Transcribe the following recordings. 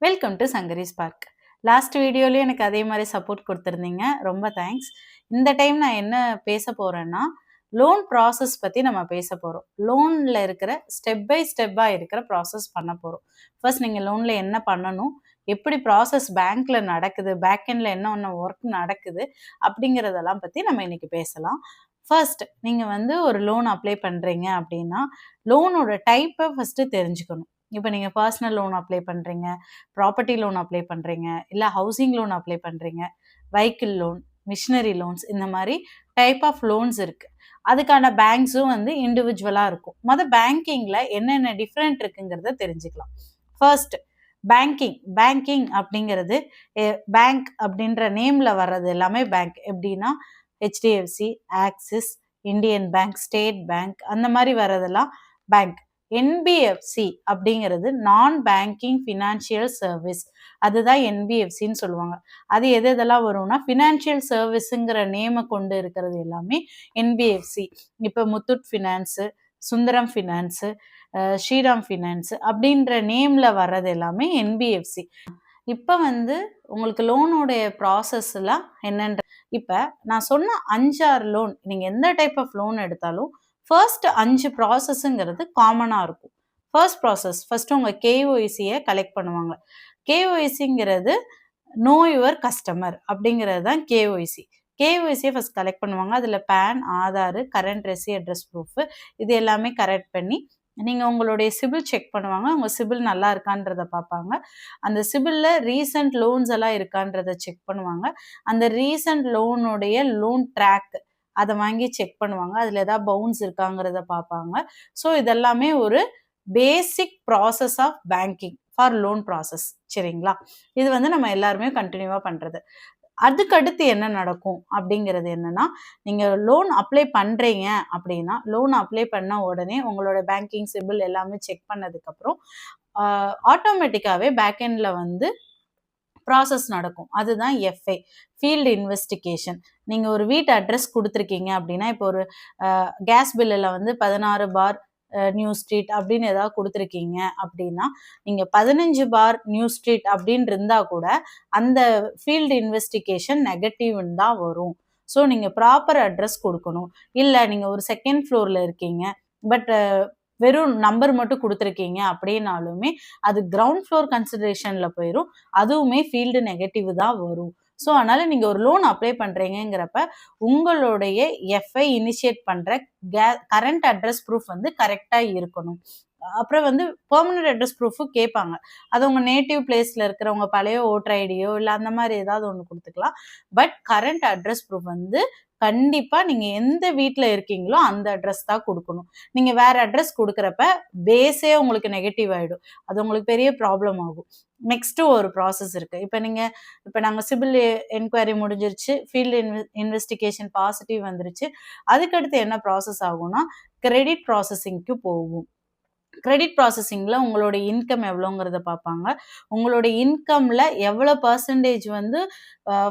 Welcome to Sankari Spark. Last வீடியோலயும் எனக்கு அதே மாதிரி சப்போர்ட் கொடுத்துருந்தீங்க, ரொம்ப தேங்க்ஸ். இந்த டைம் நான் என்ன பேச போறேன்னா, லோன் ப்ராசஸ் பற்றி நம்ம பேச போகிறோம். லோனில் இருக்கிற ஸ்டெப் பை ஸ்டெப்பாக இருக்கிற ப்ராசஸ் பண்ண போகிறோம். ஃபர்ஸ்ட் நீங்கள் லோனில் என்ன பண்ணணும், எப்படி ப்ராசஸ் பேங்க்கில் நடக்குது, பேக்கெண்டில் என்ன ஒன்று ஒர்க் நடக்குது அப்படிங்கிறதெல்லாம் பற்றி நம்ம இன்னைக்கு பேசலாம். ஃபர்ஸ்ட் நீங்கள் ஒரு லோன் அப்ளை பண்ணுறீங்க அப்படின்னா, லோனோட டைப்பை ஃபஸ்ட்டு தெரிஞ்சுக்கணும். இப்போ நீங்கள் பர்சனல் லோன் அப்ளை பண்ணுறீங்க, ப்ராப்பர்ட்டி லோன் அப்ளை பண்ணுறீங்க, இல்லை ஹவுசிங் லோன் அப்ளை பண்ணுறீங்க, வெஹிக்கிள் லோன், மிஷினரி லோன்ஸ், இந்த மாதிரி டைப் ஆஃப் லோன்ஸ் இருக்குது. அதுக்கான பேங்க்ஸும் இண்டிவிஜுவலாக இருக்கும். பேங்கிங்கில் என்னென்ன டிஃப்ரெண்ட் இருக்குங்கிறத தெரிஞ்சுக்கலாம். ஃபர்ஸ்ட் பேங்கிங் அப்படிங்கிறது பேங்க் அப்படின்ற நேமில் வர்றது எல்லாமே பேங்க். எப்படின்னா HDFC, axis, Indian bank, state bank, அந்த மாதிரி வர்றதெல்லாம் பேங்க். என்பிஎஃப்சி அப்படிங்கிறது நான் பேங்கிங் ஃபினான்ஷியல் சர்வீஸ், அதுதான் என்பிஎஃப்சின்னு சொல்லுவாங்க. அது எதெல்லாம் வரும்னா ஃபினான்ஷியல் சர்வீஸுங்கிற நேமை கொண்டு இருக்கிறது எல்லாமே என்பிஎஃப்சி. இப்போ Muthoot finance, Sundaram finance, Shriram finance அப்படின்ற நேமில் வர்றது எல்லாமே என்பிஎஃப்சி. இப்போ உங்களுக்கு லோனுடைய ப்ராசஸ்லாம் என்னன்ற, இப்போ நான் சொன்ன 5-6 லோன், நீங்கள் எந்த டைப் ஆஃப் லோன் எடுத்தாலும் ஃபர்ஸ்ட் 5 ப்ராசஸ்ங்கிறது காமனாக இருக்கும். ஃபர்ஸ்ட் உங்கள் கேஒய்சியை கலெக்ட் பண்ணுவாங்க. கேஒய்சிங்கிறது நோ யுவர் கஸ்டமர் அப்படிங்கிறது தான் கேஒய்சி. கேஒய்சியை ஃபர்ஸ்ட் கலெக்ட் பண்ணுவாங்க. அதில் PAN, Aadhaar, current address proof, இது எல்லாமே கரெக்ட் பண்ணி நீங்கள் உங்களுடைய சிபில் செக் பண்ணுவாங்க. உங்கள் சிபில் நல்லா இருக்கான்றத பார்ப்பாங்க. அந்த சிபிலில் ரீசன்ட் லோன்ஸ் எல்லாம் இருக்கான்றத செக் பண்ணுவாங்க. அந்த ரீசன்ட் லோனுடைய லோன் ட்ராக் அதை வாங்கி செக் பண்ணுவாங்க. அதில் ஏதாவது பவுன்ஸ் இருக்காங்கிறத பார்ப்பாங்க. ஸோ இதெல்லாமே ஒரு basic process of banking for loan process. சரிங்களா? இது நம்ம எல்லாருமே கண்டினியூவாக பண்ணுறது. அதுக்கடுத்து என்ன நடக்கும் அப்படிங்கிறது என்னன்னா, நீங்கள் லோன் அப்ளை பண்ணுறீங்க அப்படின்னா, லோன் அப்ளை பண்ண உடனே உங்களோட பேங்கிங் சிபில் எல்லாமே செக் பண்ணதுக்கப்புறம் ஆட்டோமேட்டிக்காகவே பேக்கெண்டில் ப்ராசஸ் நடக்கும். அதுதான் எஃப்ஐ, ஃபீல்டு இன்வெஸ்டிகேஷன். நீங்கள் ஒரு வீட்டு அட்ரஸ் கொடுத்துருக்கீங்க அப்படின்னா, இப்போ ஒரு கேஸ் பில்லில் 16 பார் நியூ ஸ்ட்ரீட் அப்படின்னு ஏதாவது கொடுத்துருக்கீங்க அப்படின்னா, நீங்கள் 15 பார் நியூ ஸ்ட்ரீட் அப்படின்னு இருந்தால் கூட அந்த ஃபீல்டு இன்வெஸ்டிகேஷன் நெகட்டிவ்னு தான் வரும். ஸோ நீங்கள் ப்ராப்பர் அட்ரஸ் கொடுக்கணும். இல்லை நீங்கள் ஒரு செகண்ட் ஃப்ளோரில் இருக்கீங்க, பட் வெறும் நம்பர் மட்டும் கொடுத்துருக்கீங்க அப்படின்னாலுமே அது கிரவுண்ட் ஃப்ளோர் கன்சிடரேஷனில் போயிடும். அதுவுமே ஃபீல்டு நெகட்டிவ் தான் வரும். ஸோ அதனால் நீங்கள் ஒரு லோன் அப்ளை பண்ணுறீங்கிறப்ப உங்களுடைய எஃப்ஐ இனிஷியேட் பண்ணுற கரண்ட் அட்ரஸ் ப்ரூஃப் கரெக்டாக இருக்கணும். அப்புறம் பெர்மனன்ட் அட்ரஸ் ப்ரூஃபும் கேட்பாங்க. அது உங்கள் நேட்டிவ் பிளேஸில் இருக்கிறவங்க பழைய ஓட்டர் ஐடியோ இல்லை அந்த மாதிரி ஏதாவது ஒன்று கொடுத்துக்கலாம். பட் கரண்ட் அட்ரஸ் ப்ரூஃப் கண்டிப்பாக நீங்கள் எந்த வீட்டில் இருக்கீங்களோ அந்த அட்ரஸ் தான் கொடுக்கணும். நீங்கள் வேறு அட்ரஸ் கொடுக்குறப்ப பேஸே உங்களுக்கு நெகட்டிவ் ஆகிடும். அது உங்களுக்கு பெரிய ப்ராப்ளம் ஆகும். நெக்ஸ்ட்டு ஒரு ப்ராசஸ் இருக்குது. இப்போ நாங்கள் சிபில் என்கொயரி முடிஞ்சிருச்சு, ஃபீல்டு இன்வெஸ்டிகேஷன் பாசிட்டிவ் வந்துருச்சு. அதுக்கடுத்து என்ன ப்ராசஸ் ஆகும்னா, கிரெடிட் ப்ராசஸிங்க்கு போகும். கிரெடிட் ப்ராசஸிங்கில் உங்களோட இன்கம் எவ்வளோங்கிறத பார்ப்பாங்க. உங்களுடைய இன்கமில் எவ்வளோ பர்சன்டேஜ்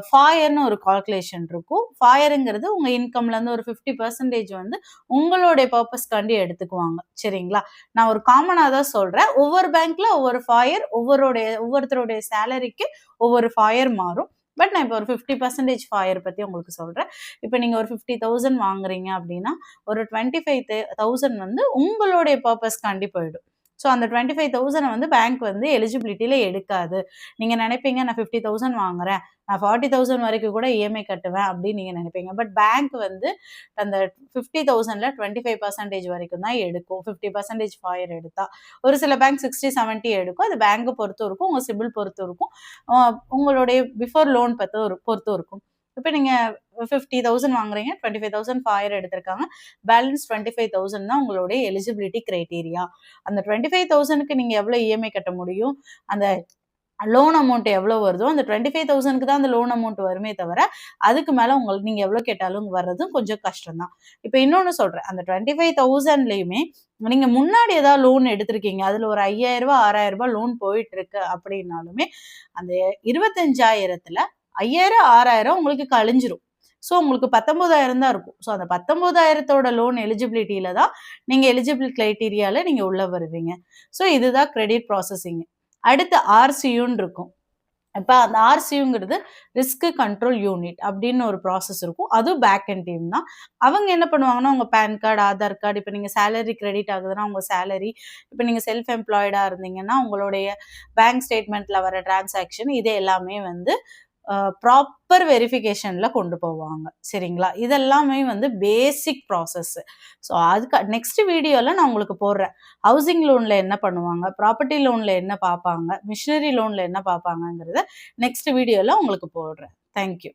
ஃபாயர்னு ஒரு கால்குலேஷன் இருக்கும். ஃபாயருங்கிறது உங்கள் இன்கம்லேருந்து ஒரு 50% உங்களுடைய பர்பஸ்க்காண்டி எடுத்துக்குவாங்க. சரிங்களா? நான் ஒரு காமனாக தான் சொல்கிறேன். ஒவ்வொரு பேங்க்கில் ஒவ்வொரு ஃபாயர், ஒவ்வொருத்தருடைய சேலரிக்கு ஒவ்வொரு ஃபாயர் மாறும். பட் நான் இப்போ ஒரு 50% ஃபாயர் பற்றி உங்களுக்கு சொல்கிறேன். இப்போ நீங்கள் ஒரு 50,000 வாங்குறீங்க அப்படின்னா ஒரு 25,000 உங்களுடைய பர்பஸ்க்காண்டி போயிடும். ஸோ அந்த 25,000 பேங்க் எலிஜிபிலிட்டியில் எடுக்காது. நீங்கள் நினைப்பீங்க நான் 50,000 வாங்குறேன், நான் 40,000 வரைக்கும் கூட இஎம்ஐ கட்டுவேன் அப்படின்னு நீங்கள் நினைப்பீங்க. பட் பேங்க் அந்த 50,000ல் 25% வரைக்கும் தான் எடுக்கும். 50% ஃபாயர் எடுத்தா. ஒரு சில பேங்க் 60-70 எடுக்கும். அது பேங்க்கை பொறுத்தும் இருக்கும், உங்கள் சிபில் பொறுத்தும் இருக்கும், உங்களுடைய பிஃபோர் லோன் பொறுத்தும் இருக்கும். இப்போ நீங்கள் 50,000 வாங்குறீங்க, 25,000 ஃபாயர் எடுத்திருக்காங்க, பேலன்ஸ் 25,000 தான் உங்களுடைய எலிஜிபிலிட்டி கிரைட்டீரியா. அந்த 25,000க்கு நீங்கள் எவ்வளோ இஎம்ஐ கட்ட முடியும், அந்த லோன் அமௌண்ட் எவ்வளோ வருதோ அந்த 25,000க்கு தான் அந்த லோன் அமௌண்ட் வருமே தவிர அதுக்கு மேலே நீங்கள் எவ்வளோ கேட்டாலும் வர்றதும் கொஞ்சம் கஷ்டம் தான். இப்போ இன்னொன்று சொல்கிறேன், அந்த 25,000லையுமே நீங்கள் முன்னாடி ஏதாவது லோன் எடுத்திருக்கீங்க, அதில் ஒரு 5,000 6,000 லோன் போயிட்டு இருக்கு அப்படின்னாலுமே அந்த 25,000ல் 5,000 6,000 உங்களுக்கு கழிஞ்சிரும். ஸோ உங்களுக்கு 19,000 தான் இருக்கும். ஸோ அந்த 19,000 லோன் எலிஜிபிலிட்டியில தான் நீங்கள் எலிஜிபிள் கிரைட்டீரியாவில் நீங்கள் உள்ளே வருவீங்க. ஸோ இதுதான் கிரெடிட் ப்ராசஸிங். அடுத்து ஆர்சியூன்னு இருக்கும். இப்போ அந்த ஆர்சியூங்கிறது ரிஸ்க் கண்ட்ரோல் யூனிட் அப்படின்னு ஒரு ப்ராசஸ் இருக்கும். அதுவும் பேக் அண்ட் டீம் தான். அவங்க என்ன பண்ணுவாங்கன்னா, உங்க பேன் கார்டு, ஆதார் கார்டு, இப்போ நீங்க சேலரி கிரெடிட் ஆகுதுன்னா உங்க சேலரி, இப்போ நீங்க செல்ஃப் எம்ப்ளாய்டா இருந்தீங்கன்னா உங்களுடைய பேங்க் ஸ்டேட்மெண்ட்ல வர டிரான்சாக்ஷன் இது எல்லாமே வந்து ப்ராப்பர் வெரிஃபிகேஷன்ல கொண்டு போவாங்க. சரிங்களா? இதெல்லாமே வந்து பேசிக் ப்ராசஸ். ஸோ அதுக்கு நெக்ஸ்ட் வீடியோல நான் உங்களுக்கு போடுறேன். ஹவுசிங் லோன்ல என்ன பண்ணுவாங்க? ப்ராப்பர்ட்டி லோன்ல என்ன பார்ப்பாங்க? மிஷினரி லோன்ல என்ன பார்ப்பாங்கங்கிறத நெக்ஸ்ட் வீடியோல உங்களுக்கு போடுறேன். Thank you.